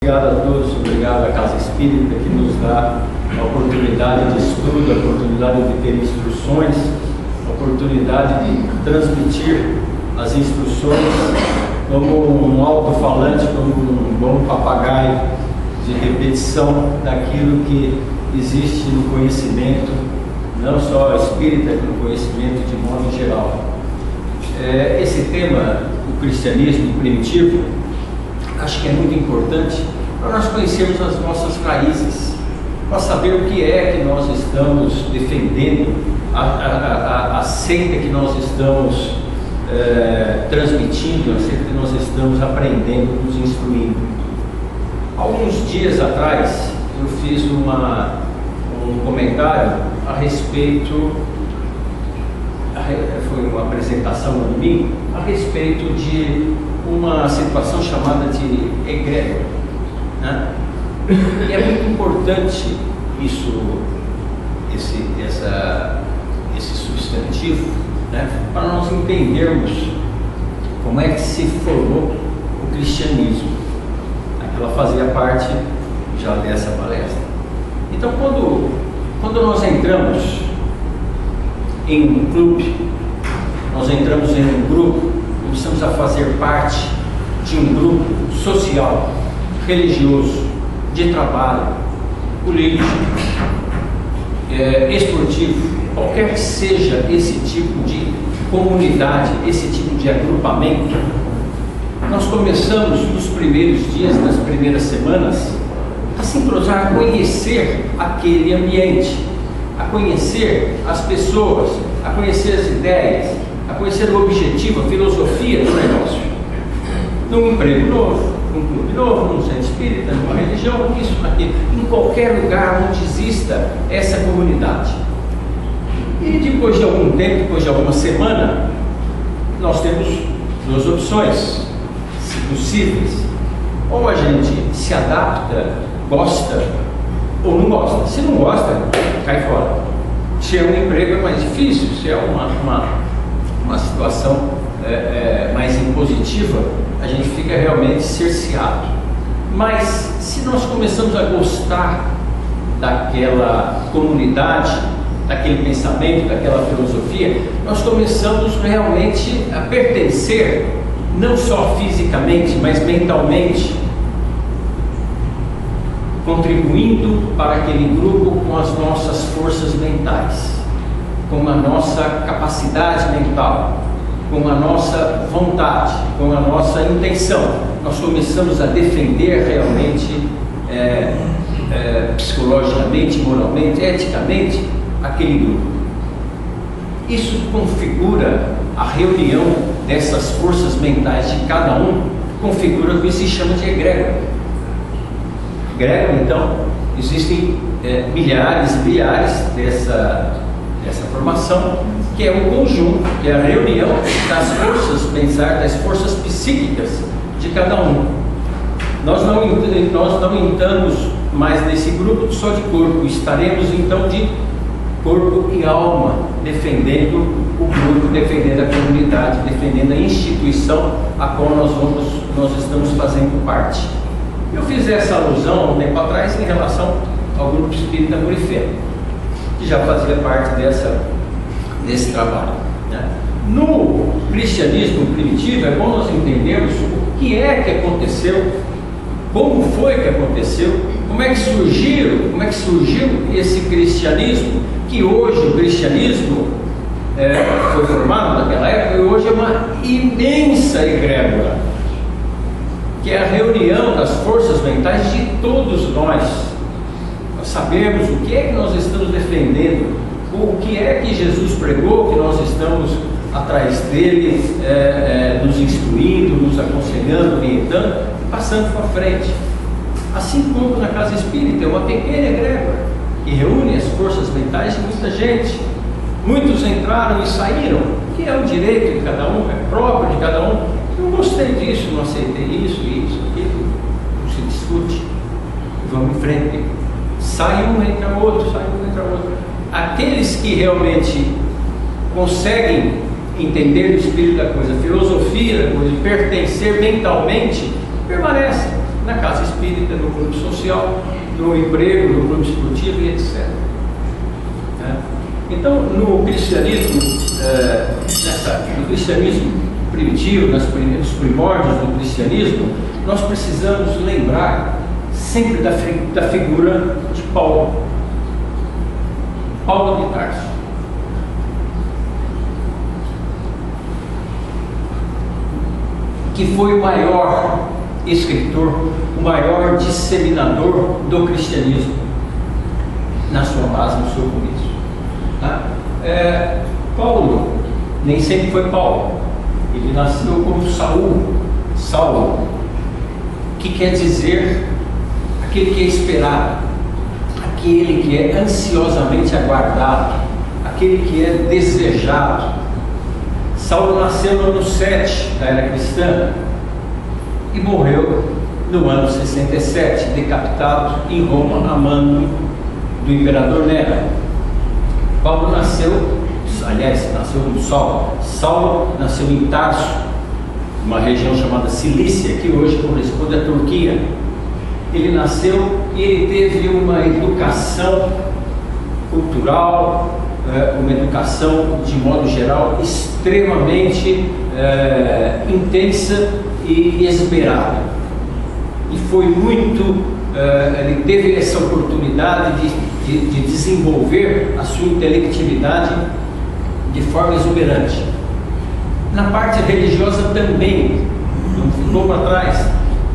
Obrigado a todos, obrigado à Casa Espírita que nos dá a oportunidade de estudo, a oportunidade de ter instruções, a oportunidade de transmitir as instruções como um alto-falante, como um bom papagaio de repetição daquilo que existe no conhecimento, não só espírita, como no conhecimento de modo geral. Esse tema, o cristianismo primitivo, acho que é muito importante para nós conhecermos as nossas raízes, para saber o que é que nós estamos defendendo, a seita que nós estamos transmitindo, a seita que nós estamos aprendendo, nos instruindo. Alguns dias atrás eu fiz um comentário a respeito, foi uma apresentação no domingo, a respeito de uma situação chamada de egrégora, né? E é muito importante esse substantivo, né? Para nós entendermos como é que se formou o cristianismo. Ela fazia parte já dessa palestra. Então, quando nós entramos em um clube, nós entramos em um grupo, começamos a fazer parte de um grupo social, religioso, de trabalho, político, esportivo, qualquer que seja esse tipo de comunidade, esse tipo de agrupamento, nós começamos nos primeiros dias, nas primeiras semanas, a se entrosar, a conhecer aquele ambiente, a conhecer as pessoas, a conhecer as ideias, a conhecer o objetivo, a filosofia do negócio. Num emprego novo, num clube novo, num centro espírita, numa religião, isso, aquilo, em qualquer lugar onde exista essa comunidade. E depois de algum tempo, depois de alguma semana, nós temos duas opções, se possíveis. Ou a gente se adapta, gosta, ou não gosta. Se não gosta, cai fora. Se é um emprego é mais difícil, se é uma situação mais impositiva, a gente fica realmente cerceado. Mas se nós começamos a gostar daquela comunidade, daquele pensamento, daquela filosofia, nós começamos realmente a pertencer, não só fisicamente, mas mentalmente, contribuindo para aquele grupo com as nossas forças mentais, com a nossa capacidade mental, com a nossa vontade, com a nossa intenção. Nós começamos a defender realmente, psicologicamente, moralmente, eticamente, aquele grupo. Isso configura a reunião dessas forças mentais de cada um, configura o que se chama de egrégora. Egrégora, então, existem milhares e milhares dessa formação, que é o conjunto, que é a reunião das forças mentais, das forças psíquicas de cada um. Nós não entramos mais nesse grupo só de corpo, estaremos então de corpo e alma, defendendo o grupo, defendendo a comunidade, defendendo a instituição a qual nós estamos fazendo parte. Eu fiz essa alusão há um tempo atrás em relação ao grupo espírita Murifé, que já fazia parte desse trabalho, né? No cristianismo primitivo é bom nós entendermos o que é que aconteceu, como foi que aconteceu, como é que surgiu esse cristianismo, que hoje o cristianismo foi formado naquela época, e hoje é uma imensa egrégora, que é a reunião das forças mentais de todos nós. Nós sabemos o que é que nós estamos defendendo, o que é que Jesus pregou, que nós estamos atrás dele, nos instruindo, nos aconselhando, orientando e passando para frente. Assim como na Casa Espírita, é uma pequena egrégora que reúne as forças mentais de muita gente. Muitos entraram e saíram, que é o direito de cada um, é próprio de cada um. Não gostei disso, não aceitei isso, aquilo, não se discute, vamos em frente. Sai um, entra outro, sai um, entra outro. Aqueles que realmente conseguem entender o espírito da coisa, a filosofia da coisa, pertencer mentalmente, permanecem. na casa espírita, no clube social, no emprego, no clube esportivo e etc. Então, no cristianismo, no cristianismo primitivo, nos primórdios do cristianismo, nós precisamos lembrar sempre da figura de Paulo de Tarso. Que foi o maior escritor, o maior disseminador do cristianismo na sua base, no seu começo. Paulo nem sempre foi Paulo. Ele nasceu como Saulo, que quer dizer aquele que é esperado, aquele que é ansiosamente aguardado, aquele que é desejado. Saulo nasceu no ano 7 da era cristã e morreu no ano 67, decapitado em Roma a mando do imperador Nero. Paulo nasceu como Saulo. Saulo nasceu em Tarso, uma região chamada Cilícia, que hoje corresponde à Turquia. Ele nasceu e ele teve uma educação cultural, uma educação, de modo geral, extremamente intensa e esmerada. E foi ele teve essa oportunidade de desenvolver a sua intelectividade de forma exuberante. Na parte religiosa também, não ficou para trás,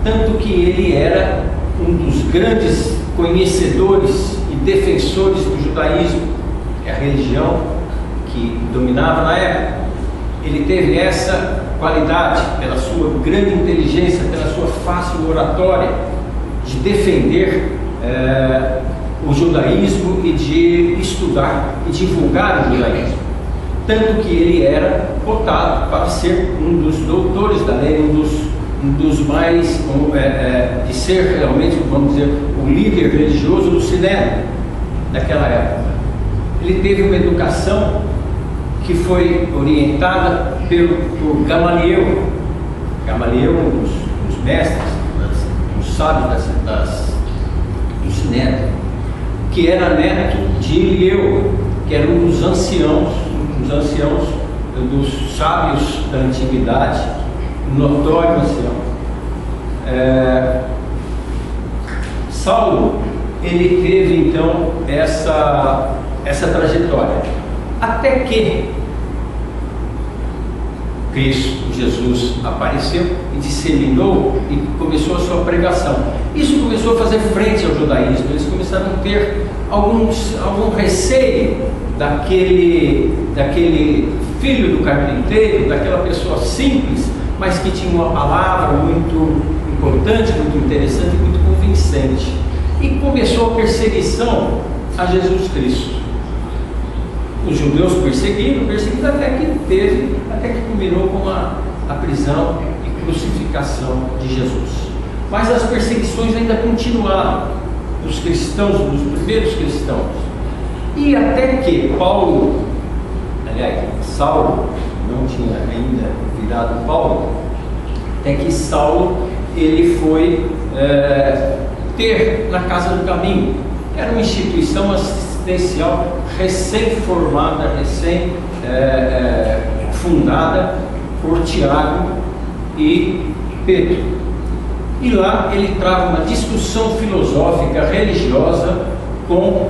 tanto que ele era um dos grandes conhecedores e defensores do judaísmo, que é a religião que dominava na época. Ele teve essa qualidade, pela sua grande inteligência, pela sua fácil oratória, de defender o judaísmo e de estudar e divulgar o judaísmo. Tanto que ele era cotado para ser um dos doutores da lei, um dos mais, de ser realmente, vamos dizer, o líder religioso do Sinédrio naquela época. Ele teve uma educação que foi orientada por Gamaliel. Gamaliel, um dos mestres, um sábio do Sinédrio, que era neto de Elieu, que era um dos anciãos dos sábios da antiguidade, um notório ancião. Saulo, ele teve então essa trajetória, até que Cristo Jesus apareceu e disseminou e começou a sua pregação. Isso começou a fazer frente ao judaísmo. Eles começaram a ter algum receio daquele filho do carpinteiro, daquela pessoa simples, mas que tinha uma palavra muito importante, muito interessante, muito convincente. E começou a perseguição a Jesus Cristo. Os judeus perseguiram até que culminou com a prisão e crucificação de Jesus. Mas as perseguições ainda continuaram dos cristãos, dos primeiros cristãos. E até que Saulo não tinha ainda virado Paulo, até que Saulo ele foi ter na Casa do Caminho. Era uma instituição assistencial recém-formada, fundada por Tiago e Pedro. E lá ele trava uma discussão filosófica religiosa com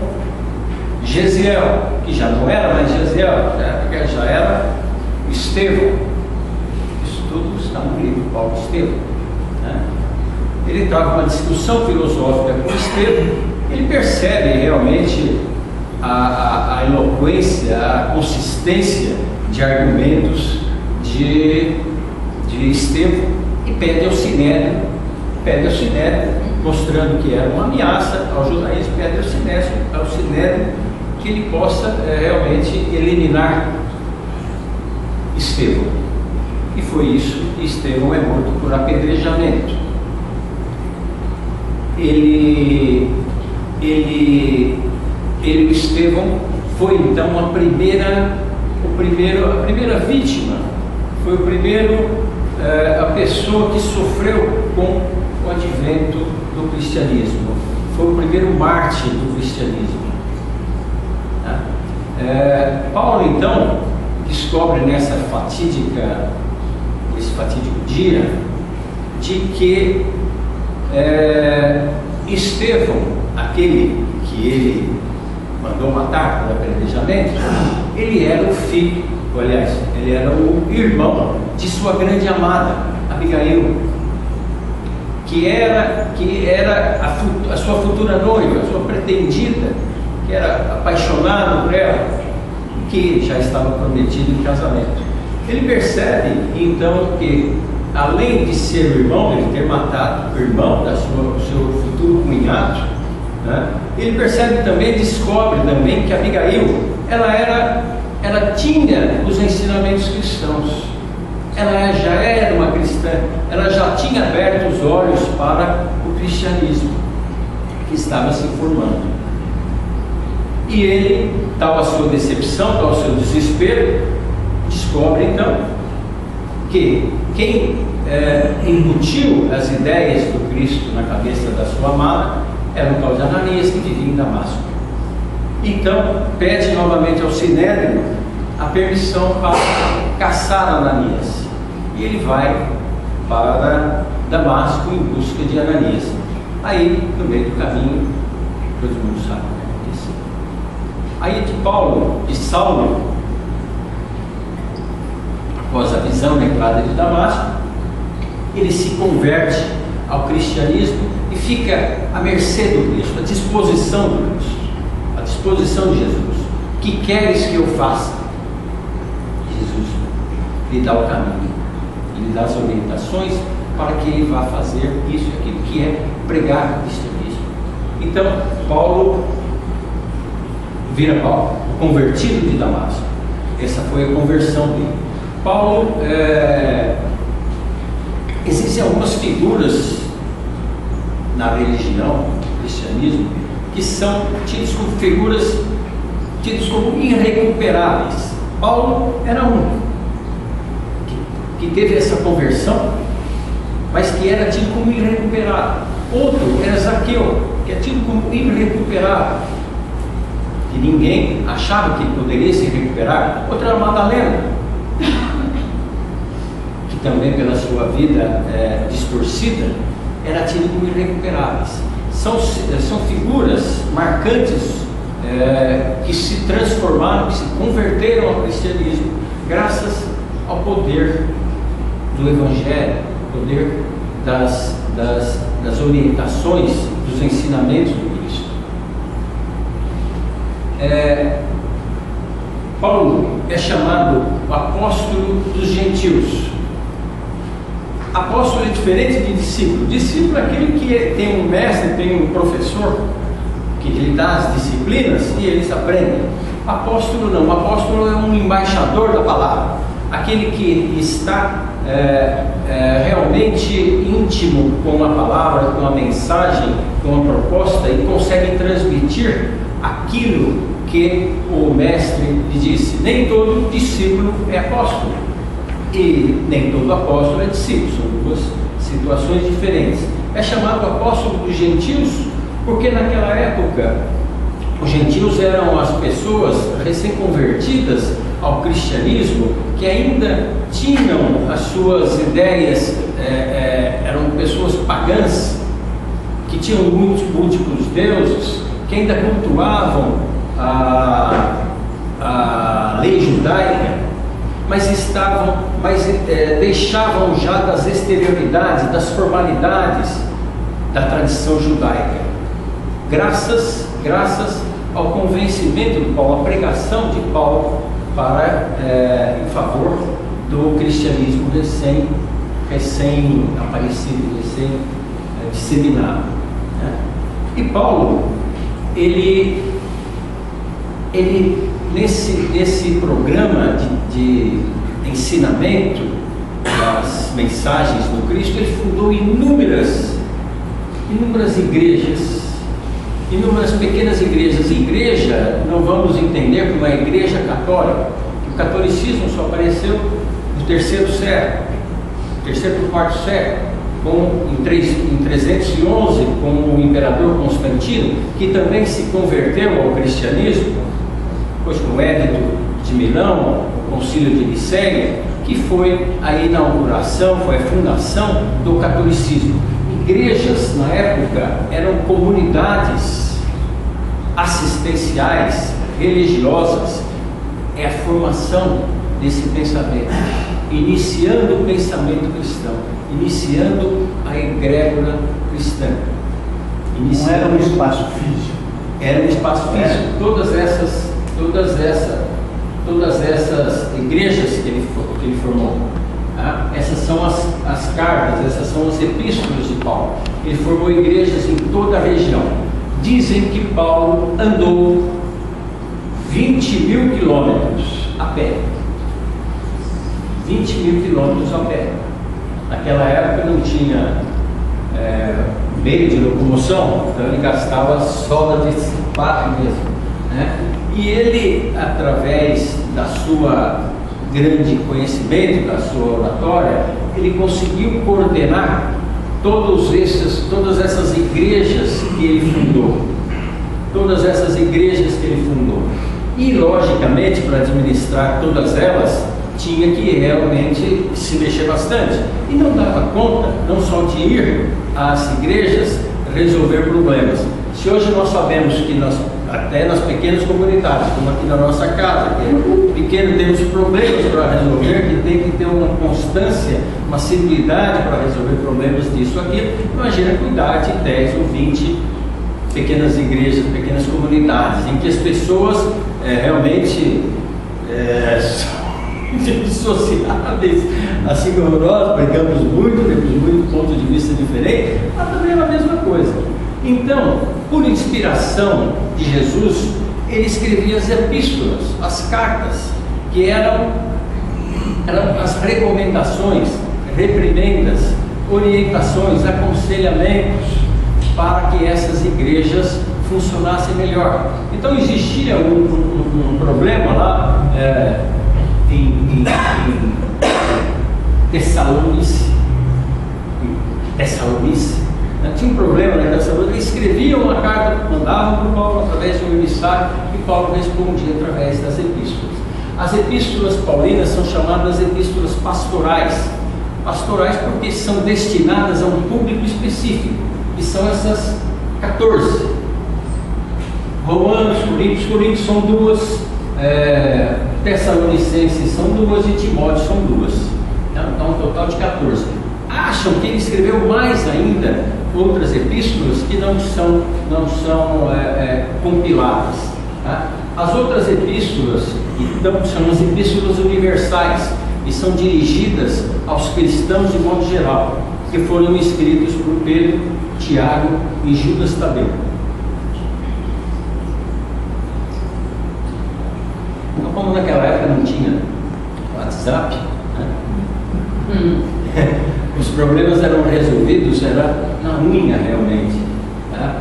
Gesiel, que já não era mais Gesiel, já era Estevão. Isso tudo está no livro Paulo e Estevão, né? Ele trava uma discussão filosófica com Estevão. Ele percebe realmente a eloquência, a consistência de argumentos de Estevão e pede ao Sinédrio, mostrando que era uma ameaça ao judaísmo, pede ao Sinédrio que ele possa realmente eliminar Estevão. E foi isso, e Estevão é morto por apedrejamento. Estevão foi então a primeira vítima, foi a pessoa que sofreu com o advento do cristianismo. Foi o primeiro mártir do cristianismo. Paulo, então, descobre nesse fatídico dia, de que Estevão, aquele que ele mandou matar por apedrejamento, ele era o filho, aliás, ele era o irmão de sua grande amada, Abigail, que era a sua futura noiva, a sua pretendida, que era apaixonado por ela, que já estava prometido em casamento. Ele percebe então que, além de ser o irmão, ele ter matado o irmão do seu futuro cunhado, né? Ele percebe também, descobre também que Abigail, ela tinha os ensinamentos cristãos, ela já era uma cristã, ela já tinha aberto os olhos para o cristianismo que estava se formando. E ele, tal a sua decepção, tal o seu desespero, descobre então que quem embutiu as ideias do Cristo na cabeça da sua amada era o tal de Ananias, que vivia em Damasco. Então pede novamente ao Sinédrio a permissão para caçar Ananias, e ele vai para Damasco em busca de Ananias. Aí, no meio do caminho, todo mundo sabe o que aconteceu. Aí de Saulo, após a visão da entrada de Damasco, ele se converte ao cristianismo e fica à mercê do Cristo, à disposição do Cristo, à disposição de Jesus. O que queres que eu faça? Jesus lhe dá o caminho, lhe dá as orientações para que ele vá fazer isso e aquilo, que é pregar o cristianismo. Então, Paulo vira Paulo, o convertido de Damasco. Essa foi a conversão dele. Paulo, existem algumas figuras na religião, no cristianismo, que são tidas como figuras tidas como irrecuperáveis. Paulo era um que teve essa conversão, mas que era tido como irrecuperável. Outro era Zaqueu, que é tido como irrecuperável, que ninguém achava que poderia se recuperar. Outro era Madalena, que também pela sua vida distorcida era tido como irrecuperáveis. São figuras marcantes que se transformaram, que se converteram ao cristianismo graças ao poder do Evangelho, poder das orientações, dos ensinamentos do Cristo. Paulo é chamado o apóstolo dos gentios. Apóstolo é diferente de discípulo. Discípulo é aquele que tem um mestre, tem um professor que lhe dá as disciplinas e eles aprendem. Apóstolo não. Apóstolo é um embaixador da palavra, aquele que está realmente íntimo com a palavra, com a mensagem, com a proposta, e consegue transmitir aquilo que o mestre lhe disse. Nem todo discípulo é apóstolo e nem todo apóstolo é discípulo, são duas situações diferentes. É chamado apóstolo dos gentios porque naquela época os gentios eram as pessoas recém-convertidas ao cristianismo, que ainda tinham as suas ideias, eram pessoas pagãs, que tinham múltiplos deuses, que ainda cultuavam a lei judaica, mas deixavam já das exterioridades, das formalidades da tradição judaica. Graças ao convencimento de Paulo, à pregação de Paulo em favor do cristianismo recém-aparecido, recém-disseminado, né? E Paulo, ele nesse programa de ensinamento das mensagens do Cristo, ele fundou inúmeras igrejas, inúmeras pequenas igrejas. Igreja, não vamos entender como a igreja católica, que o catolicismo só apareceu no terceiro século, terceiro para o quarto século. em 311, com o imperador Constantino, que também se converteu ao cristianismo, depois com o Édito de Milão, o Concílio de Nicéia, que foi a inauguração, foi a fundação do catolicismo. Igrejas, na época, eram comunidades assistenciais, religiosas. É a formação desse pensamento, iniciando o pensamento cristão, iniciando a egrégora cristã. Não era um espaço físico? Era um espaço físico. Todas essas igrejas que ele formou, tá? Essas são as cartas, essas são as epístolas de Paulo. Ele formou igrejas em toda a região. Dizem que Paulo andou 20.000 quilômetros a pé. 20.000 quilômetros a pé. Naquela época não tinha meio de locomoção, então ele gastava solda de sapato mesmo, né? E ele, através da sua grande conhecimento, da sua oratória, ele conseguiu coordenar todas essas igrejas que ele fundou. Todas essas igrejas que ele fundou. E, logicamente, para administrar todas elas, tinha que realmente se mexer bastante. E não dava conta, não só de ir às igrejas resolver problemas. Se hoje nós sabemos que até nas pequenas comunidades, como aqui na nossa casa, que é pequeno, temos problemas para resolver, que tem que ter uma constância, uma assiduidade para resolver problemas disso aqui. Imagina cuidar de 10 ou 20 pequenas igrejas, pequenas comunidades, em que as pessoas realmente dissociáveis, assim como nós, brigamos muito, temos muito ponto de vista diferente, mas também é a mesma coisa. Então, por inspiração de Jesus, ele escrevia as epístolas, as cartas, que eram as recomendações, reprimendas, orientações, aconselhamentos para que essas igrejas funcionassem melhor. Então existia um problema lá em Tessalonice, tinha um problema na Tessalonice. Eles escreviam uma carta, mandavam para Paulo através de um emissário, e Paulo respondia através das epístolas. As epístolas paulinas são chamadas epístolas pastorais. Pastorais porque são destinadas a um público específico, que são essas 14. Romanos, Coríntios são 2, Tessalonicenses são 2 e Timóteo são 2. Então, um total de 14. Acham que ele escreveu mais ainda outras epístolas que não são compiladas. Tá? As outras epístolas, então, são as epístolas universais, e são dirigidas aos cristãos de modo geral, que foram escritos por Pedro, Tiago e Judas Tadeu. Então, como naquela época não tinha WhatsApp, né? Os problemas eram resolvidos, era na unha realmente, tá?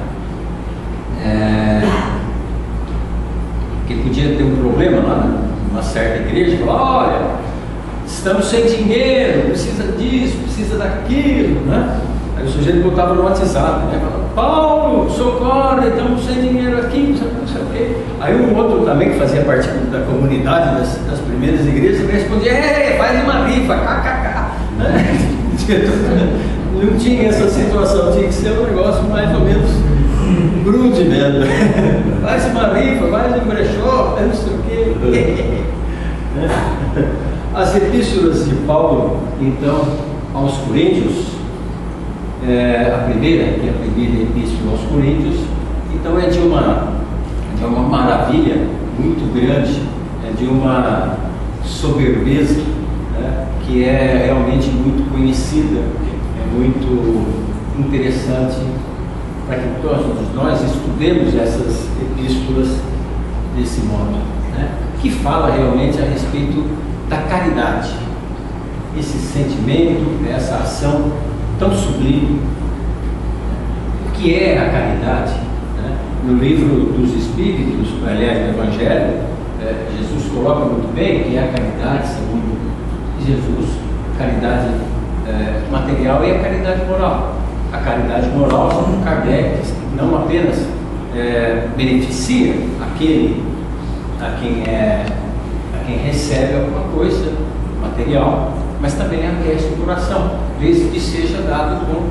Porque podia ter um problema lá numa certa igreja, falar, olha, estamos sem dinheiro, precisa disso, precisa daquilo, né? Aí o sujeito botava no WhatsApp, né? Falava, Paulo, socorro, estamos sem dinheiro aqui, não sei o quê. Aí um outro também, que fazia parte da comunidade das primeiras igrejas, respondia, faz uma rifa, kkk, né? Não tinha essa situação, tinha que ser um negócio mais ou menos grude mesmo. Faz uma rifa, faz um brechó, não sei o quê. As epístolas de Paulo, então, aos Coríntios, a primeira, que é a primeira epístola aos Coríntios, então é de uma maravilha muito grande, é de uma soberbeza, né, que é realmente muito conhecida, é muito interessante para que todos nós estudemos essas epístolas desse modo, né, que fala realmente a respeito da caridade, esse sentimento, essa ação tão sublime. O que é a caridade? Né? No livro dos Espíritos, aliás, do Evangelho, Jesus coloca muito bem que é a caridade, segundo Jesus. Caridade material e a caridade moral. A caridade moral, segundo Kardec, não apenas beneficia a quem recebe alguma coisa material, mas também aquece o coração, desde que seja dado com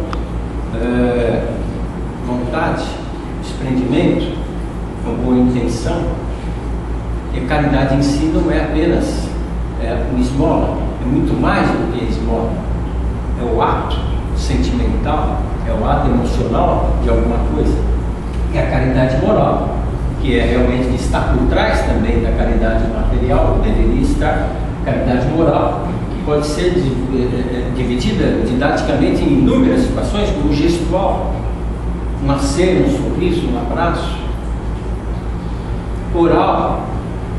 vontade, desprendimento, com boa intenção. E a caridade em si não é apenas uma esmola, é muito mais do que a esmola. É o ato sentimental, é o ato emocional de alguma coisa. E a caridade moral, que é realmente que está por trás também da caridade material, deveria estar a caridade moral, que pode ser dividida didaticamente em inúmeras situações, como gestual, um aceno, um sorriso, um abraço, oral,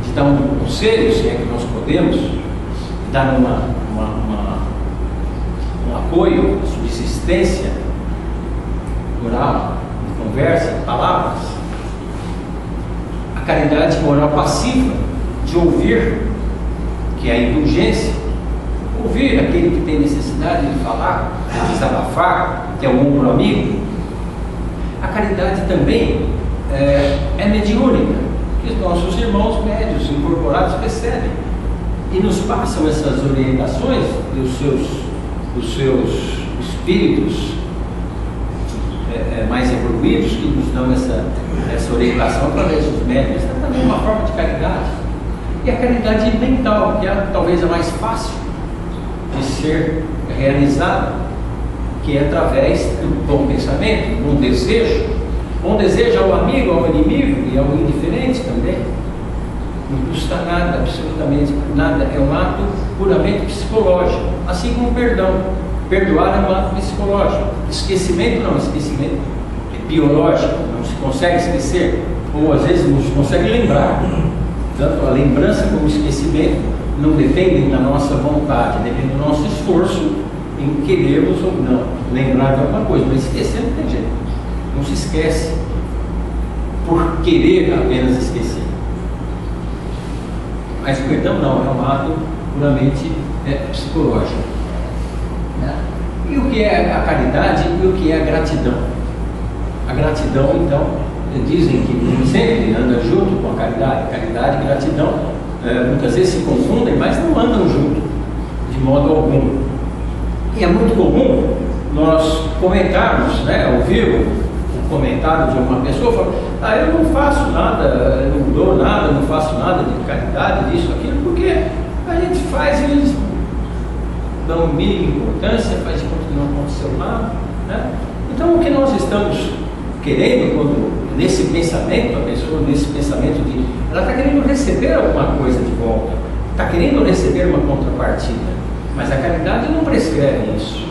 de dar um conselho, se é que nós podemos, dar um apoio, subsistência oral, conversa, palavras. A caridade moral passiva, de ouvir, que é a indulgência, ouvir aquele que tem necessidade de falar, de desabafar, que é o ombro amigo. A caridade também é mediúnica, que os nossos irmãos médios incorporados recebem e nos passam essas orientações dos seus espíritos mais evoluídos, que nos dão essa orientação através dos médios. É também uma forma de caridade. E a caridade mental, que é talvez a mais fácil de ser realizada, que é através do bom pensamento, do bom desejo. Bom desejo ao amigo, ao inimigo e ao indiferente também. Não custa nada, absolutamente nada. É um ato puramente psicológico, assim como o perdão. Perdoar é um ato psicológico. Esquecimento não, esquecimento é biológico, não se consegue esquecer, ou às vezes não se consegue lembrar. Tanto a lembrança como o esquecimento não dependem da nossa vontade, dependem do nosso esforço em querermos ou não lembrar de alguma coisa, mas esquecer não tem jeito, não se esquece por querer apenas esquecer. Mas o perdão não, é um ato puramente psicológico. E o que é a caridade e o que é a gratidão? A gratidão, então, dizem que sempre anda junto com a caridade. Caridade e gratidão muitas vezes se confundem, mas não andam junto de modo algum. E é muito comum nós comentarmos, ouvir o comentário de uma pessoa falando: eu não faço nada, eu não dou nada, não faço nada de caridade, disso, aquilo, porque a gente faz e eles dão mínima importância, faz de conta que não aconteceu nada. Então, o que nós estamos querendo, nesse pensamento, a pessoa, nesse pensamento ela está querendo receber alguma coisa de volta, está querendo receber uma contrapartida, mas a caridade não prescreve isso.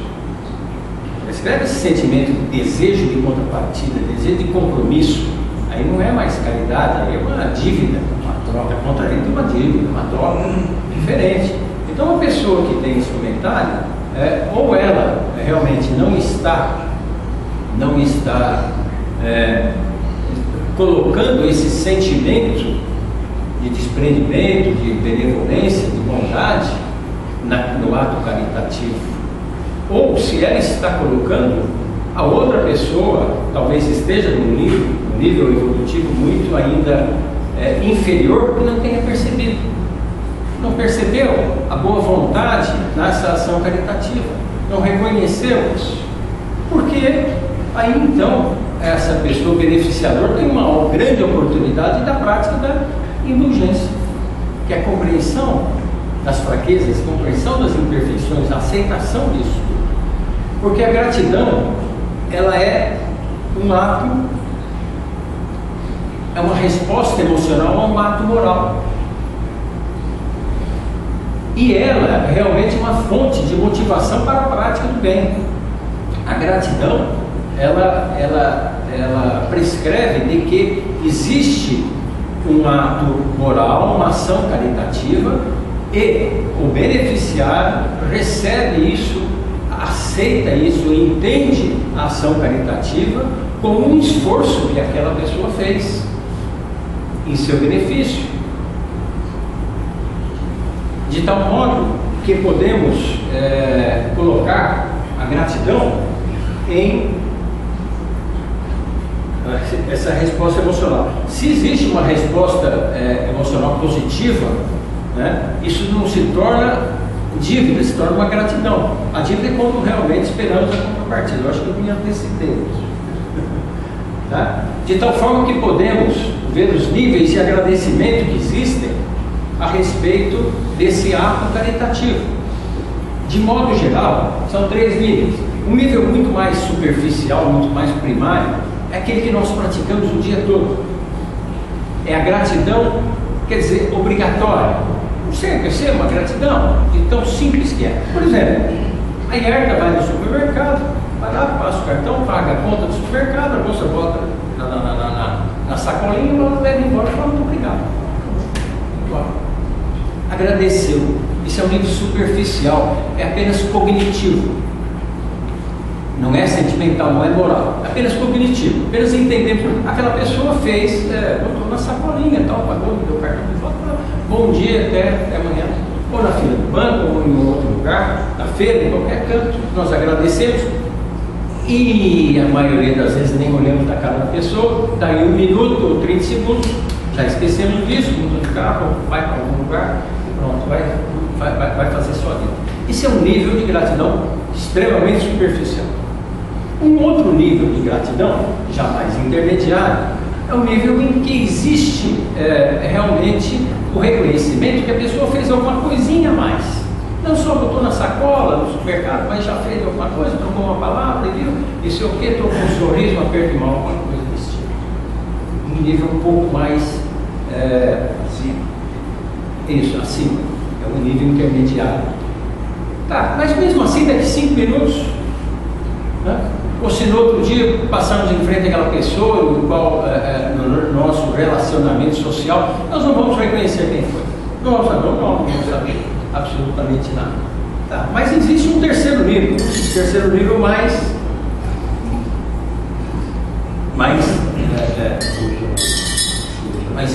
Prescreve esse sentimento de desejo de contrapartida, desejo de compromisso. Aí não é mais caridade, aí é uma dívida, uma troca, contrariando uma dívida, uma troca diferente. Então, uma pessoa que tem esse comentário, ou ela realmente não está colocando esse sentimento de desprendimento, de benevolência, de bondade no ato caritativo, ou se ela está colocando, a outra pessoa talvez esteja num nível evolutivo muito ainda inferior, porque não tenha percebido. Não percebeu a boa vontade nessa ação caritativa, não reconheceu isso, porque aí então essa pessoa beneficiadora tem uma grande oportunidade da prática da indulgência, que é a compreensão das fraquezas, compreensão das imperfeições, a aceitação disso, porque a gratidão ela é um ato, é uma resposta emocional a um ato moral. E ela é realmente uma fonte de motivação para a prática do bem. A gratidão, ela prescreve de que existe um ato moral, uma ação caritativa, e o beneficiário recebe isso, aceita isso, entende a ação caritativa como um esforço que aquela pessoa fez em seu benefício. De tal modo que podemos colocar a gratidão em essa resposta emocional. Se existe uma resposta emocional positiva, né, isso não se torna dívida, se torna uma gratidão. A dívida é quando realmente esperamos a contrapartida. Eu acho que eu me antecipei. Tá? De tal forma que podemos ver os níveis de agradecimento que existem a respeito desse ato caritativo. De modo geral, são 3 níveis. Um nível muito mais superficial, muito mais primário, é aquele que nós praticamos o dia todo. É a gratidão, quer dizer, obrigatória. Não sei, quer ser uma gratidão de tão simples que é. Por exemplo, a Ierta vai no supermercado, vai lá, passa o cartão, paga a conta do supermercado, a moça bota na sacolinha e ela leva embora e fala muito obrigado. Agradeceu. Isso é um nível superficial, é apenas cognitivo. Não é sentimental, não é moral, é apenas cognitivo. Apenas entendemos, aquela pessoa fez, botou na sacolinha, tal, pagou, me deu cartão de volta, bom dia, até amanhã. Ou na fila do banco, ou em outro lugar, na feira, em qualquer canto, nós agradecemos. E a maioria das vezes nem olhamos na cara da pessoa, daí 1 minuto ou 30 segundos, já esquecemos disso, muda de carro, vai para algum lugar e pronto, vai fazer sua vida. Isso é um nível de gratidão extremamente superficial. Um outro nível de gratidão, já mais intermediário, é o nível em que existe realmente o reconhecimento que a pessoa fez alguma coisinha a mais. Não só botou na sacola, no supermercado, mas já fez alguma coisa, trocou uma palavra, viu? E sei o que, trocou um sorriso, um aperto de mão, alguma coisa desse tipo. Um nível um pouco mais acima. Isso, acima. É um nível intermediário. Tá, mas mesmo assim, daqui 5 minutos, né? Ou se no outro dia passarmos em frente àquela pessoa, no qual, no nosso relacionamento social, nós não vamos reconhecer quem foi. Não vamos saber absolutamente nada. Tá, mas existe um terceiro nível, mais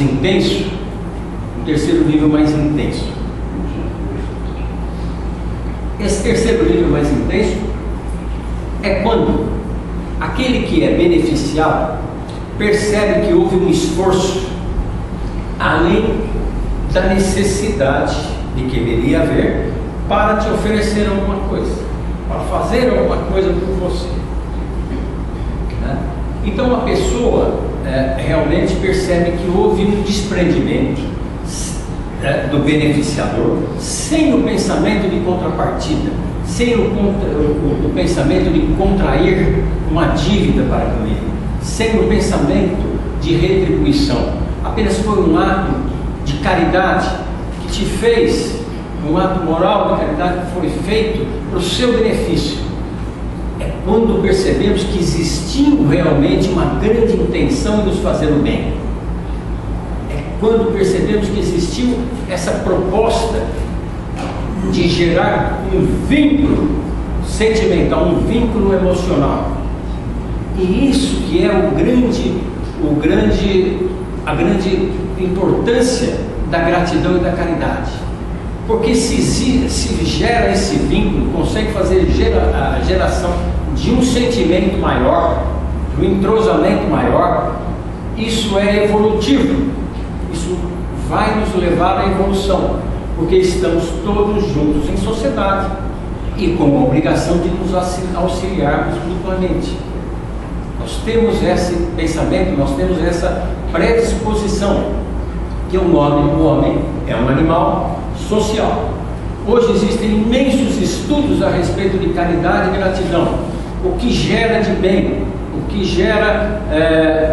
intenso, um terceiro nível mais intenso. Esse terceiro nível mais intenso é quando aquele que é beneficiado percebe que houve um esforço além da necessidade de que deveria haver para te oferecer alguma coisa, para fazer alguma coisa por você. Né? Então a pessoa realmente percebe que houve um desprendimento do beneficiador, sem o pensamento de contrapartida, sem o pensamento de contrair uma dívida para com ele, sem o pensamento de retribuição. Apenas foi um ato de caridade que te fez, um ato moral de caridade que foi feito para o seu benefício. É quando percebemos que existiu realmente uma grande intenção em nos fazer o bem. É quando percebemos que existiu essa proposta de gerar um vínculo sentimental, um vínculo emocional. E isso que é a grande importância da gratidão e da caridade. Porque se gera esse vínculo, consegue fazer a geração de um sentimento maior, de um entrosamento maior, isso é evolutivo. Isso vai nos levar à evolução, porque estamos todos juntos em sociedade e com a obrigação de nos auxiliarmos mutuamente. Nós temos esse pensamento, nós temos essa predisposição, que o homem é um animal social. Hoje existem imensos estudos a respeito de caridade e gratidão, o que gera de bem, o que gera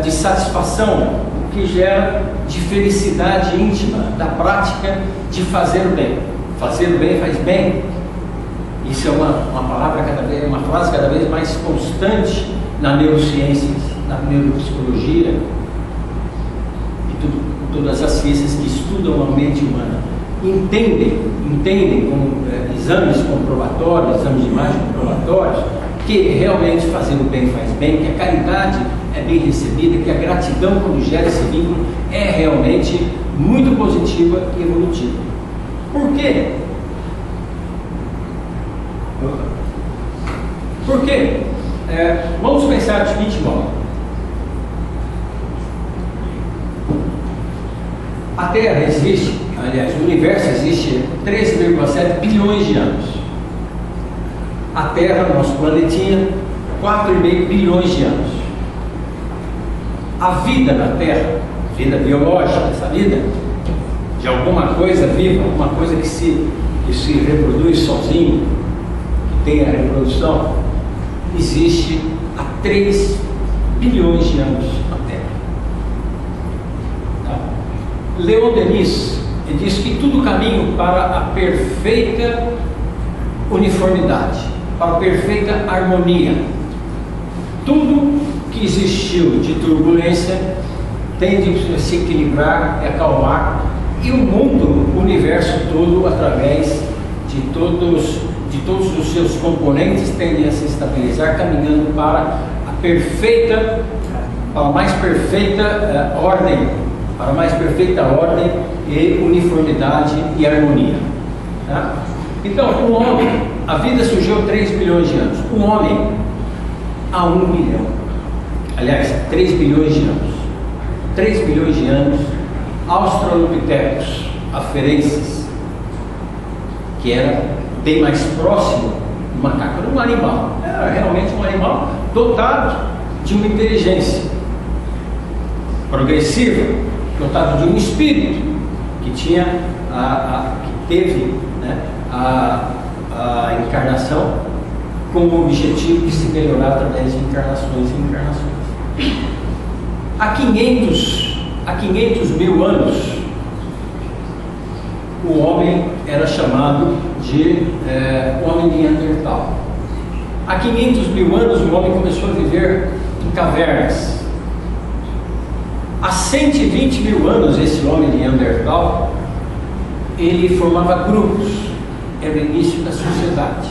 de satisfação, o que gera de felicidade íntima da prática de fazer o bem. Fazer o bem faz bem. Isso é uma palavra uma frase cada vez mais constante na neurociência, na neuropsicologia e todas as ciências que estudam a mente humana. Entendem com exames comprobatórios, exames de imagem comprobatórios, que realmente fazer o bem faz bem, que a caridade é bem recebida, que a gratidão, quando gera esse vínculo, é realmente muito positiva e evolutiva. Por quê? Por quê? Vamos pensar do seguinte modo. A Terra existe, aliás, o universo existe 13,7 bilhões de anos. A Terra, nosso planetinha, 4,5 bilhões de anos. A vida na Terra, vida biológica, essa vida de alguma coisa viva, alguma coisa que se reproduz sozinho, que tem a reprodução, existe há 3 bilhões de anos na Terra. Tá? Leon Denis diz que tudo caminha para a perfeita uniformidade, para a perfeita harmonia. Tudo que existiu de turbulência tende a se equilibrar e acalmar, e o mundo, o universo todo, através de todos os seus componentes, tendem a se estabilizar, caminhando para a perfeita, para a mais perfeita ordem, para a mais perfeita ordem e uniformidade e harmonia. Tá? Então, o homem, a vida surgiu há 3 bilhões de anos. O homem há 1 bilhão. Aliás, 3 bilhões de anos. 3 bilhões de anos, Australopithecus afarensis, que era bem mais próximo do macaco, era um animal. Era realmente um animal dotado de uma inteligência progressiva, dotado de um espírito que tinha que teve, né, a encarnação com o objetivo de se melhorar através de encarnações e encarnações. Há 500 mil anos, o homem era chamado de homem neandertal. Há 500 mil anos, o homem começou a viver em cavernas. Há 120 mil anos, esse homem neandertal, ele formava grupos. Era o início da sociedade,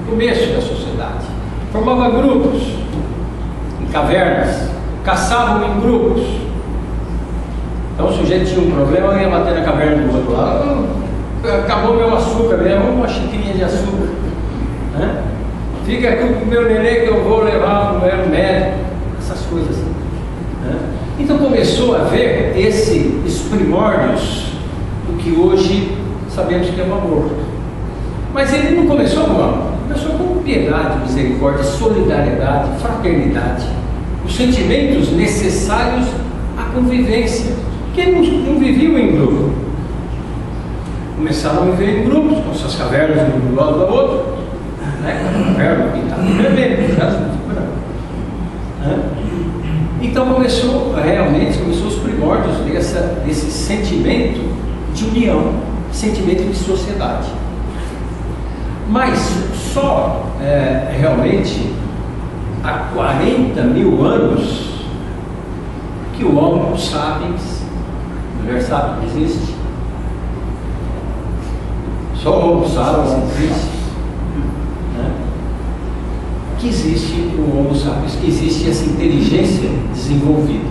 o começo da sociedade. Formava grupos em cavernas, caçavam em grupos. Então o sujeito tinha um problema, ia bater na caverna do outro lado. Acabou meu açúcar, mesmo uma xicrinha de açúcar. Né? Fica aqui com o meu neném que eu vou levar para o meu médico. Essas coisas. Né? Então começou a haver esses primórdios do que hoje sabemos que é o amor. Mas ele não começou com amor, começou com piedade, misericórdia, solidariedade, fraternidade, os sentimentos necessários à convivência, que eles não viviam em grupo. Começaram a viver em grupos, com suas cavernas um do lado da outra, né? Caverna pintada de vermelho, né? Então começou os primórdios desse sentimento de união, sentimento de sociedade. Mas só realmente há 40 mil anos que o Homo sapiens, o Homo sapiens existe. Só o Homo sapiens existe. Né? Que existe o Homo sapiens, que existe essa inteligência desenvolvida.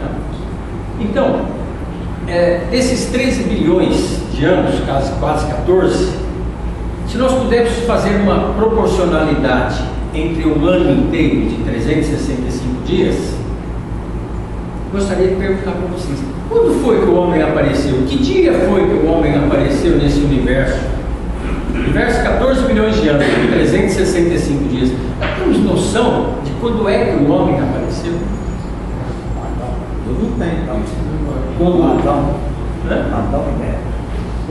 Né? Então, desses 13 bilhões de anos, quase 14, se nós pudermos fazer uma proporcionalidade entre um ano inteiro de 365 dias, gostaria de perguntar para vocês: quando foi que o homem apareceu? Que dia foi que o homem apareceu nesse universo? Universo 14 bilhões de anos, 365 dias. Nós temos noção de quando é que o homem apareceu? Eu não tenho. Quando? Adão. Adão,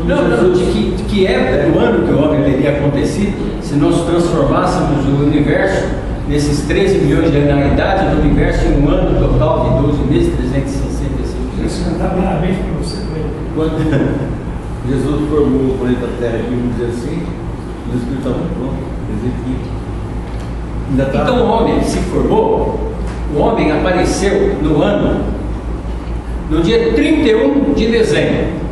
Não, de que época do ano que o homem teria acontecido, se nós transformássemos o universo nesses 13 milhões de anos, na idade do universo, em um ano total de 12 meses, 365 dias. Isso cantar parabéns para você. Quando Jesus formou o planeta Terra, vamos dizer assim, o Espírito estava pronto, Então o homem se formou, o homem apareceu no dia 31 de dezembro.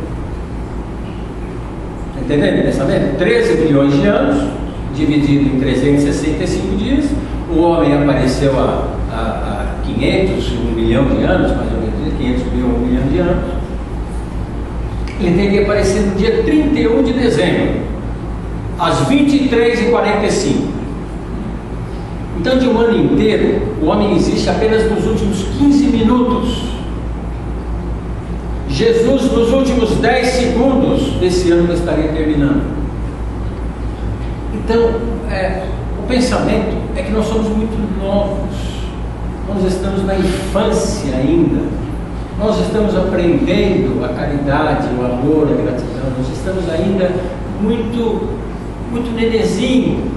Entendendo? Pensamento? 13 bilhões de anos, dividido em 365 dias. O homem apareceu há 500, 1 milhão de anos, mais ou menos, 500 mil, 1 milhão de anos. Ele teria aparecido no dia 31 de dezembro. às 23h45. Então, de um ano inteiro, o homem existe apenas nos últimos 15 minutos. Jesus, nos últimos 10 segundos desse ano que estaria terminando. Então, o pensamento é que nós somos muito novos. Nós estamos na infância ainda. Nós estamos aprendendo a caridade, o amor, a gratidão. Nós estamos ainda muito nenezinho,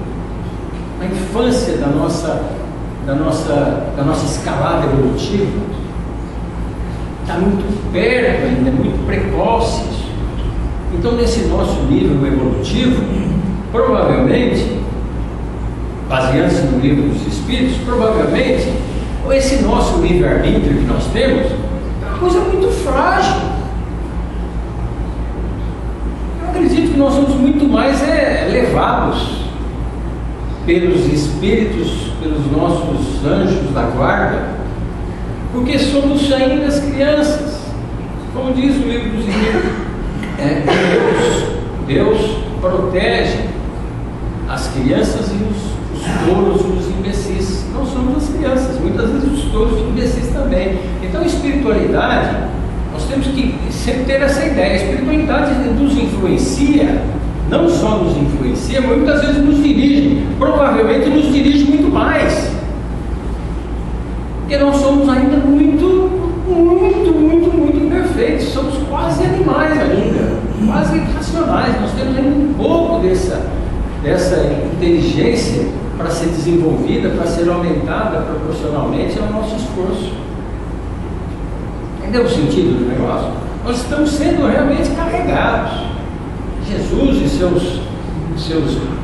na infância da nossa escalada evolutiva. Está muito perto ainda, muito precoce. Então, nesse nosso nível evolutivo, provavelmente, baseando-se no livro dos Espíritos, provavelmente, esse nosso livre-arbítrio que nós temos é uma coisa muito frágil. Eu acredito que nós somos muito mais levados pelos Espíritos, pelos nossos anjos da guarda, porque somos ainda as crianças. Como diz o livro dos Espíritos, Deus protege as crianças e os tolos e os imbecis. Não somos as crianças, muitas vezes os tolos e os imbecis também. Então, a espiritualidade, nós temos que sempre ter essa ideia. A espiritualidade nos influencia, não só nos influencia, mas muitas vezes nos dirige. Provavelmente nos dirige muito mais, porque nós somos ainda muito imperfeitos. Somos quase animais ainda, quase irracionais. Nós temos ainda um pouco dessa inteligência para ser desenvolvida, para ser aumentada proporcionalmente ao nosso esforço. Entendeu o sentido do negócio? Nós estamos sendo realmente carregados. Jesus e seus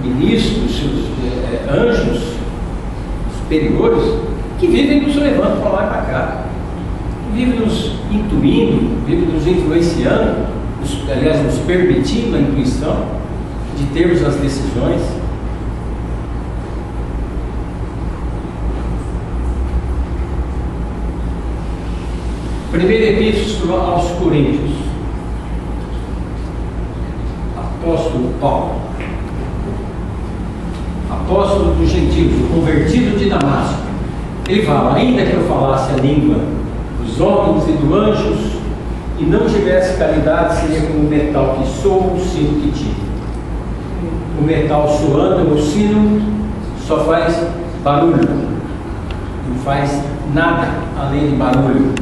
ministros, seus anjos superiores, que vivem nos levando para lá e para cá, que vivem nos intuindo, vivem nos influenciando, aliás, nos permitindo a intuição de termos as decisões. Primeira Epístola aos Coríntios, apóstolo Paulo, apóstolo dos gentios, o convertido de Damasco. Ele fala: ainda que eu falasse a língua dos homens e dos anjos e não tivesse caridade, seria como o metal que soa, o sino que tira. O metal soando, o sino só faz barulho, não faz nada além de barulho.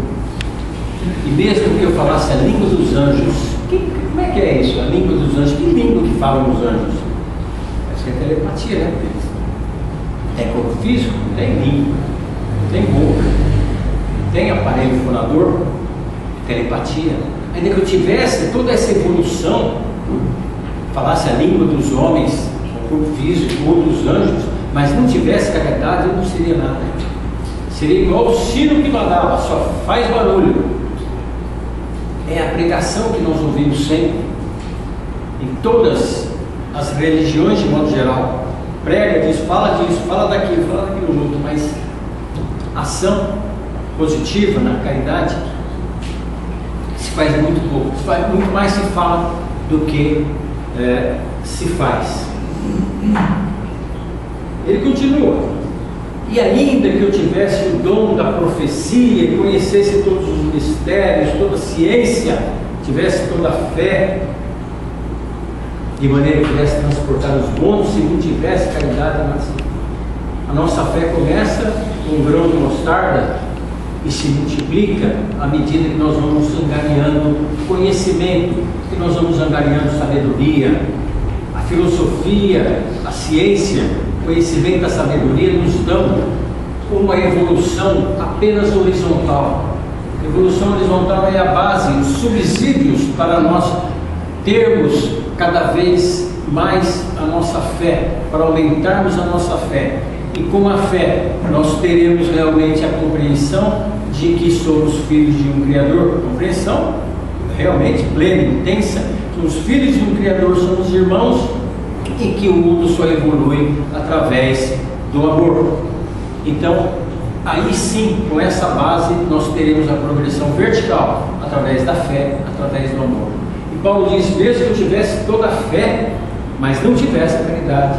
E mesmo que eu falasse a língua dos anjos, como é que é isso? A língua dos anjos? Que língua que falam os anjos? Acho que é telepatia, né? Tem corpo físico? Não tem língua, não tem boca, não tem aparelho fonador, telepatia. Ainda que eu tivesse toda essa evolução, falasse a língua dos homens, o corpo físico ou dos anjos, mas não tivesse caridade, eu não seria nada. Seria igual o sino que mandava, só faz barulho. É a pregação que nós ouvimos sempre, em todas as religiões de modo geral. Prega disso, fala daquilo outro, mas ação positiva na caridade se faz muito pouco. Muito mais se fala do que se faz. Ele continua: e ainda que eu tivesse o dom da profecia e conhecesse todos os mistérios, toda a ciência, tivesse toda a fé, de maneira que pudesse transportar os mundos, se não tivesse caridade, a nossa fé começa com um grão de mostarda e se multiplica à medida que nós vamos angariando conhecimento, que nós vamos angariando sabedoria. A filosofia, a ciência, o conhecimento da sabedoria nos dão uma evolução apenas horizontal. A evolução horizontal é a base, os subsídios para nós termos cada vez mais a nossa fé, para aumentarmos a nossa fé. E com a fé nós teremos realmente a compreensão de que somos filhos de um Criador, compreensão realmente plena, intensa, que os filhos de um Criador somos irmãos e que o mundo só evolui através do amor. Então, aí sim, com essa base, nós teremos a progressão vertical, através da fé, através do amor. E Paulo diz: mesmo que eu tivesse toda a fé, mas não tivesse a caridade,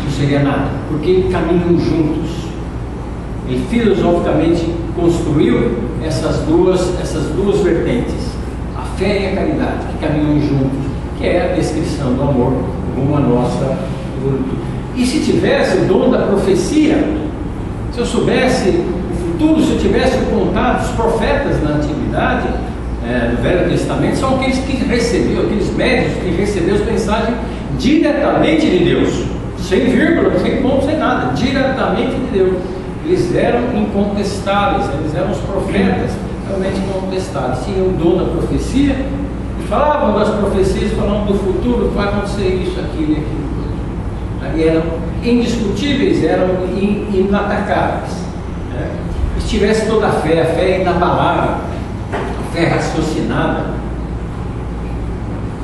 não seria nada, porque caminham juntos. Ele filosoficamente construiu essas duas vertentes, a fé e a caridade, que caminham juntos, que é a descrição do amor como a nossa virtude. E se tivesse o dom da profecia, se eu soubesse o futuro, se eu tivesse o contato, os profetas na antiguidade, no Velho Testamento, são aqueles que receberam, aqueles médios que receberam as mensagens diretamente de Deus, sem vírgula, sem ponto, sem nada, diretamente de Deus. Eles eram incontestáveis, eles eram os profetas realmente incontestáveis, tinham o dom da profecia e falavam das profecias, falavam do futuro, vai acontecer isso, aquilo e aquilo. E eram indiscutíveis, eram inatacáveis. Né? Se tivesse toda a fé inabalável, a fé raciocinada,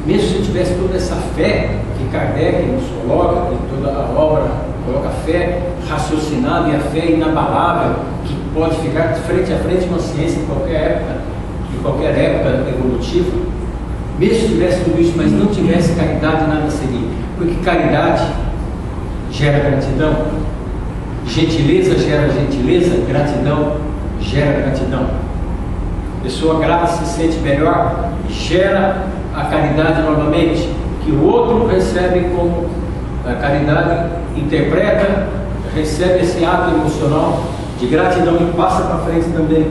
mesmo se tivesse toda essa fé que Kardec nos coloca, em toda a obra, coloca a fé raciocinada e a fé inabalável, que pode ficar frente a frente com a ciência em qualquer época evolutiva, mesmo se tivesse tudo isso, mas não tivesse caridade, nada seria, porque caridade gera gratidão, gentileza gera gentileza, gratidão gera gratidão. A pessoa grata se sente melhor, gera a caridade novamente, que o outro recebe como a caridade, interpreta, recebe esse ato emocional de gratidão e passa para frente também.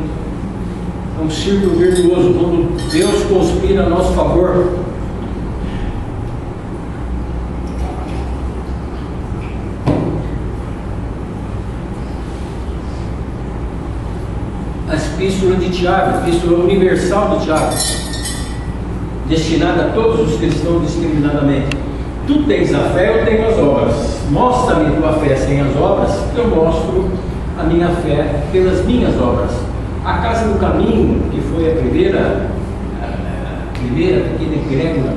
É um círculo virtuoso, quando Deus conspira a nosso favor. A epístola de Tiago, a epístola universal de Tiago, destinada a todos os cristãos discriminadamente. Tu tens a fé, eu tenho as obras. Mostra-me tua fé sem as obras, que eu mostro a minha fé pelas minhas obras. A Casa do Caminho, que foi a primeira pequena egrégora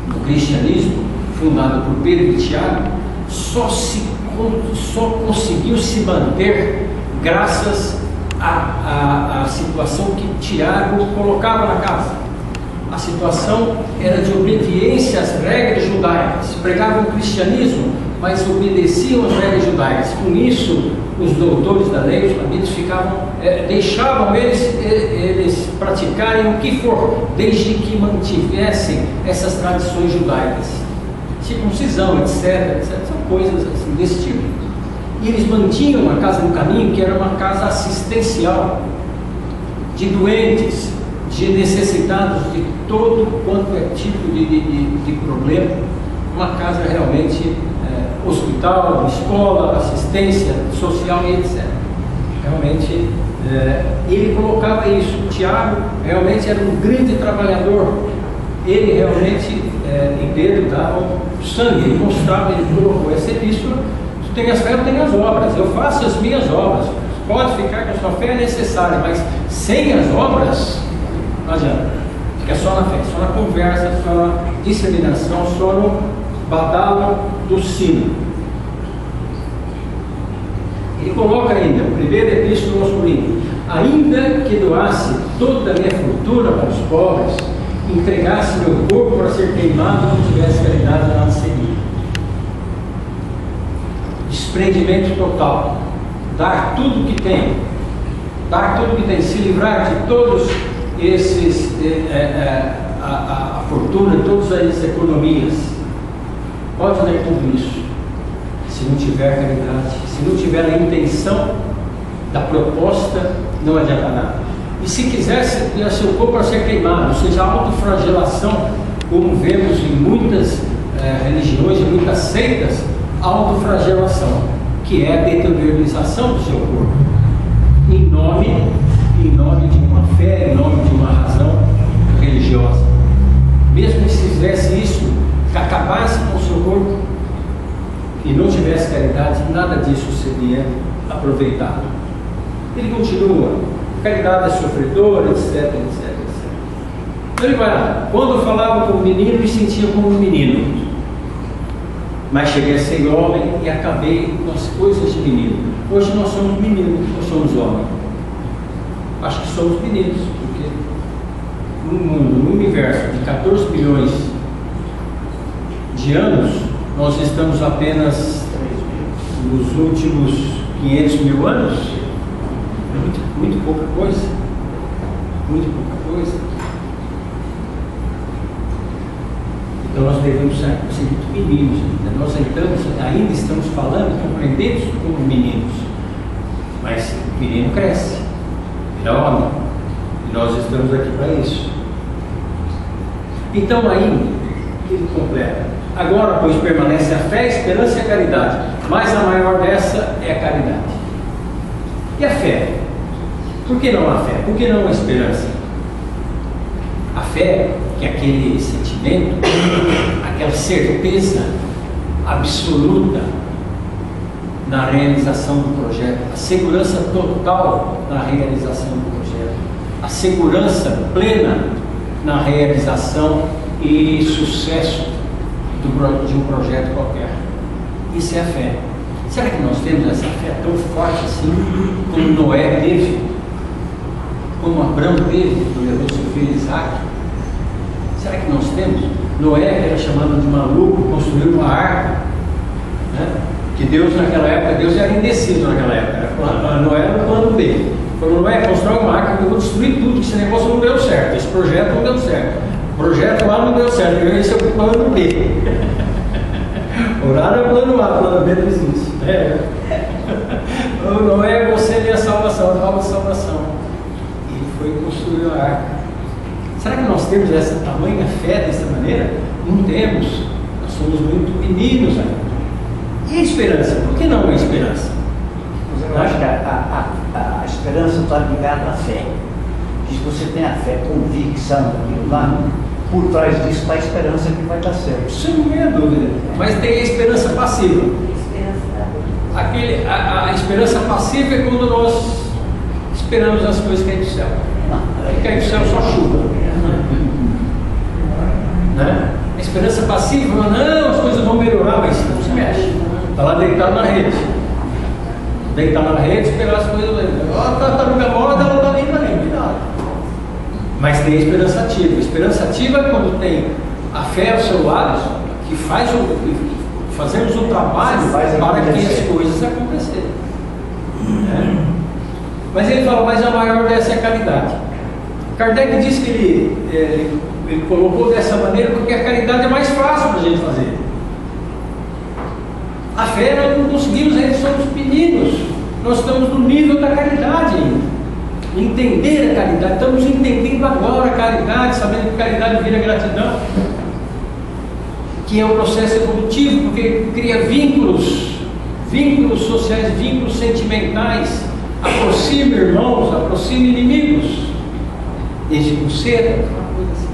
do cristianismo, fundada por Pedro e Tiago, só conseguiu se manter graças à situação que Tiago colocava na casa. A situação era de obediência às regras judaicas. Pregavam o cristianismo, mas obedeciam às regras judaicas. Com isso, os doutores da lei, os rabinos, deixavam eles praticarem o que for, desde que mantivessem essas tradições judaicas. Circuncisão, etc. São coisas assim, desse tipo. E eles mantinham a Casa do Caminho, que era uma casa assistencial de doentes, de necessitados, de todo quanto é tipo de problema, uma casa realmente hospital, escola, assistência social e etc. Realmente, ele colocava isso. Tiago realmente era um grande trabalhador, ele realmente, em Pedro, dava sangue, ele mostrava, ele colocou essa epístola: tu tens as fé, eu tenho as obras, eu faço as minhas obras, pode ficar que a sua fé é necessária, mas sem as obras não adianta, fica só na fé, só na conversa, só na disseminação, só no badalo do sino. Ele coloca ainda, o primeiro epístola aos Coríntios: ainda que doasse toda a minha fortuna para os pobres, entregasse meu corpo para ser queimado, não tivesse caridade, nada seria. Desprendimento total, dar tudo que tem, se livrar de todos esses, a fortuna, todas as economias. Pode dar tudo isso, se não tiver caridade, se não tiver a intenção da proposta, não adianta nada. E se quisesse ter seu corpo para ser queimado, ou seja, a autoflagelação, como vemos em muitas religiões, em muitas seitas, autoflagelação, que é a deteriorização do seu corpo, em nome de uma fé, em nome de uma razão religiosa. Mesmo se fizesse isso, que acabasse com o seu corpo e não tivesse caridade, nada disso seria aproveitado. Ele continua: caridade é sofredora, etc, etc, etc. Então ele vai lá: quando eu falava como menino, me sentia como um menino, mas cheguei a ser homem e acabei com as coisas de menino. Hoje nós somos meninos, nós somos homens. Acho que somos meninos, porque no mundo, no universo de 14 bilhões de anos, nós estamos apenas nos últimos 500 mil anos. Muito pouca coisa. Muito pouca coisa. Então nós devemos ser muito meninos ainda. Nós ainda estamos falando, compreendemos como meninos. Mas o menino cresce, vira homem. E nós estamos aqui para isso. Então aí, ele completa. Agora, pois, permanece a fé, a esperança e a caridade. Mas a maior dessa é a caridade. E a fé? Por que não a fé? Por que não a esperança? A fé, que é aquele sentimento, aquela certeza absoluta na realização do projeto, a segurança total na realização do projeto, a segurança plena na realização e sucesso de um projeto qualquer. Isso é a fé. Será que nós temos essa fé tão forte assim como Noé teve, como Abraão teve, quando levou seu filho Isaac? Será que nós temos? Noé, que era chamado de maluco, construiu uma arca, né? Que Deus naquela época, Deus era indeciso naquela época. Noé era o plano B. Falou: Noé, constrói uma arca que eu vou destruir tudo, que esse negócio não deu certo, esse projeto não deu certo, o projeto lá não deu certo, esse é o plano B. Orar é o plano A, o plano B não existe. Noé, você é minha salvação, a nova salvação. E foi construir a arca. Será que nós temos essa tamanha fé dessa maneira? Não temos. Nós somos muito meninos ainda. E a esperança? Por que não a esperança? Mas eu acho que a esperança está ligada à fé. Se você tem a fé, convicção daquilo lá, por trás disso está a esperança que vai dar certo. Sem dúvida. Mas tem a esperança passiva. A esperança passiva é quando nós esperamos as coisas cair do céu. E cair do céu só chuva. Né? A esperança passiva, não, as coisas vão melhorar, mas não se mexe. Está lá deitado na rede. Deitar na rede, esperar as coisas. Ela está no moda, ela está ali, cuidado. Mas tem a esperança ativa. A esperança ativa é quando tem a fé ao seu lado, que fazemos o trabalho para que as coisas acontecerem. Né? Mas ele fala, mas a maior dessa é a caridade. Kardec diz que ele colocou dessa maneira porque a caridade é mais fácil para a gente fazer. A fé nós não conseguimos, ainda somos meninos. Nós estamos no nível da caridade ainda. Entender a caridade, estamos entendendo agora a caridade, sabendo que caridade vira gratidão, que é um processo evolutivo, porque cria vínculos sociais, vínculos sentimentais, aproxima irmãos, aproxima inimigos, desde com cedo, uma coisa assim.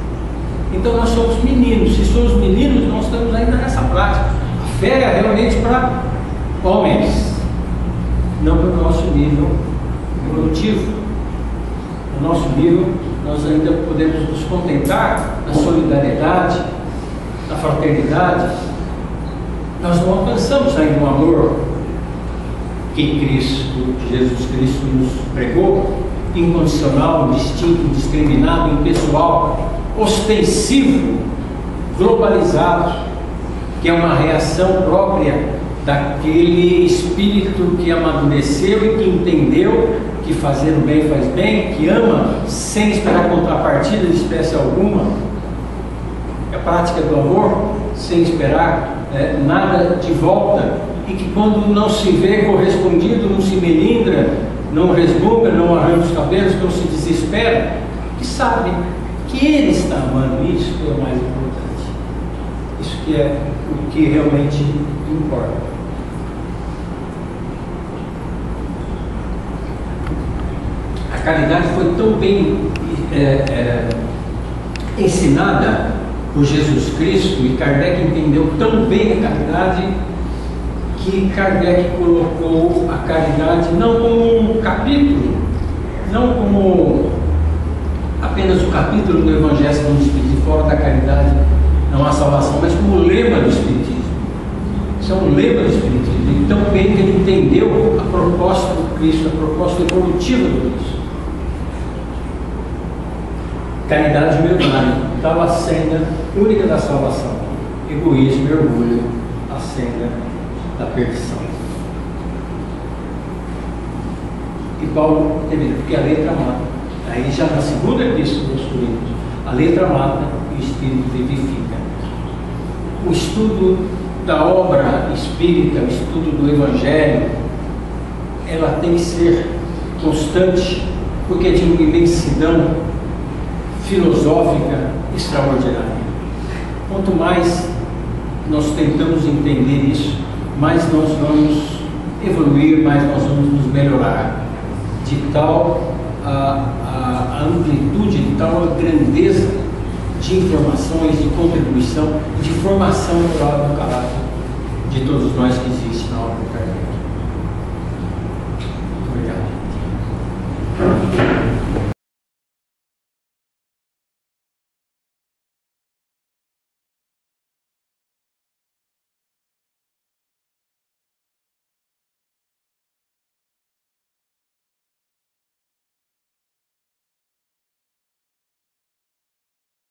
Então nós somos meninos, se somos meninos, nós estamos ainda nessa prática. A fé é realmente para homens, não para o nosso nível evolutivo. No nosso nível, nós ainda podemos nos contentar na solidariedade, na fraternidade. Nós não alcançamos ainda o amor que Jesus Cristo nos pregou, incondicional, distinto, indiscriminado, impessoal, ostensivo, globalizado, que é uma reação própria daquele espírito que amadureceu e que entendeu que fazer o bem faz bem, que ama sem esperar contrapartida de espécie alguma, a prática do amor sem esperar nada de volta, e que quando não se vê correspondido, não se melindra, não resmunga, não arranca os cabelos, não se desespera, que sabe que ele está amando. Isso que é o mais importante, isso que é o que realmente importa. A caridade foi tão bem ensinada por Jesus Cristo, e Kardec entendeu tão bem a caridade, que Kardec colocou a caridade não como um capítulo, não como apenas o capítulo do Evangelho do Espiritismo, fora da caridade não há salvação, mas como lema do Espiritismo. Isso é um lema do Espiritismo, e tão bem que ele entendeu a proposta do Cristo, a proposta evolutiva do Cristo. Caridade humildade, tal a senha única da salvação. egoísmo e orgulho, a senda da perdição. E Paulo termina, porque a letra mata. Aí já na segunda epístola dos Coríntios, a letra mata e o Espírito vivifica. O estudo da obra espírita, o estudo do Evangelho, ela tem que ser constante, porque é de uma imensidão filosófica extraordinária. Quanto mais nós tentamos entender isso, mais nós vamos evoluir, mais nós vamos nos melhorar. De tal a amplitude, de tal a grandeza de informações, de contribuição, de formação moral do caráter de todos nós que existe na obra do Cardeal.